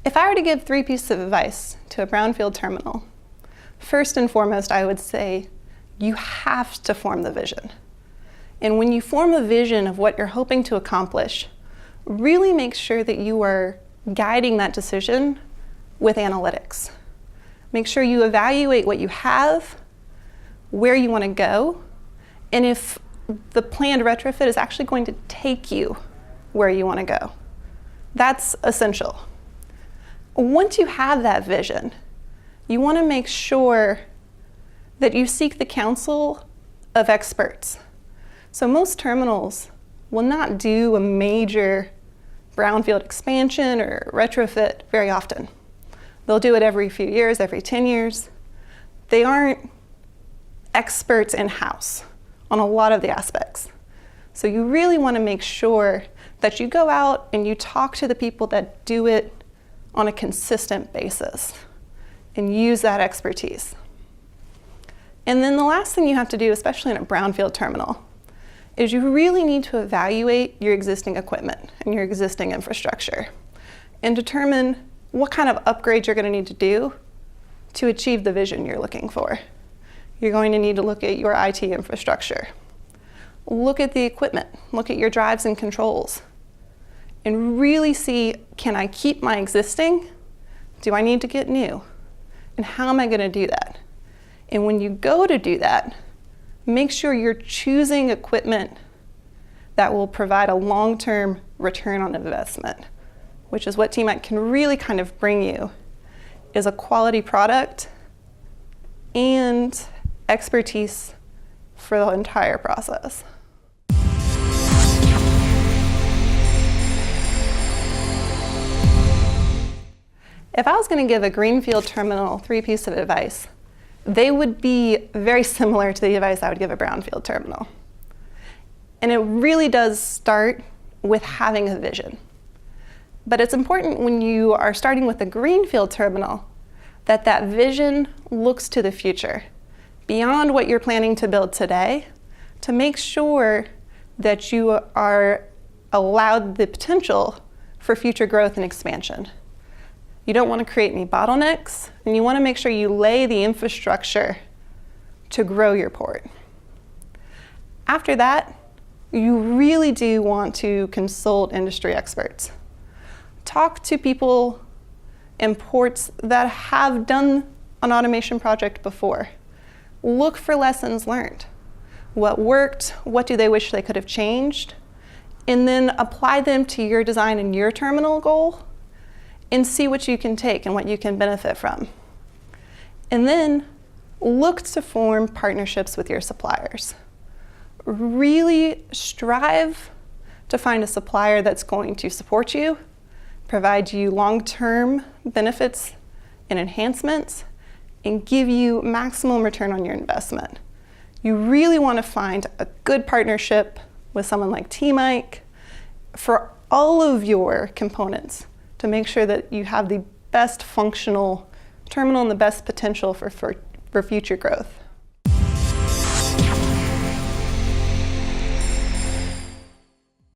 If I were to give 3 pieces of advice to a brownfield terminal, first and foremost, I would say you have to form the vision. And when you form a vision of what you're hoping to accomplish, really make sure that you are guiding that decision with analytics. Make sure you evaluate what you have, where you want to go, and if the planned retrofit is actually going to take you where you want to go. That's essential. Once you have that vision, you want to make sure that you seek the counsel of experts. So most terminals will not do a major brownfield expansion or retrofit very often. They'll do it every few years, every 10 years. They aren't experts in-house on a lot of the aspects. So you really want to make sure that you go out and you talk to the people that do it on a consistent basis and use that expertise. And then the last thing you have to do, especially in a brownfield terminal, is you really need to evaluate your existing equipment and your existing infrastructure and determine what kind of upgrades you're going to need to do to achieve the vision you're looking for. You're going to need to look at your IT infrastructure. Look at the equipment, look at your drives and controls, and really see, can I keep my existing? Do I need to get new? And how am I going to do that? And when you go to do that, make sure you're choosing equipment that will provide a long-term return on investment, which is what TMEIC can really kind of bring you, is a quality product and expertise for the entire process. If I was going to give a Greenfield terminal 3 pieces of advice, they would be very similar to the advice I would give a brownfield terminal. And it really does start with having a vision. But it's important when you are starting with a Greenfield terminal that that vision looks to the future, beyond what you're planning to build today, to make sure that you are allowed the potential for future growth and expansion. You don't want to create any bottlenecks, and you want to make sure you lay the infrastructure to grow your port. After that, you really do want to consult industry experts. Talk to people in ports that have done an automation project before. Look for lessons learned. What worked? What do they wish they could have changed? And then apply them to your design and your terminal goal, and see what you can take and what you can benefit from. And then look to form partnerships with your suppliers. Really strive to find a supplier that's going to support you, provide you long-term benefits and enhancements, and give you maximum return on your investment. You really want to find a good partnership with someone like TMEIC for all of your components, to make sure that you have the best functional terminal and the best potential for future growth.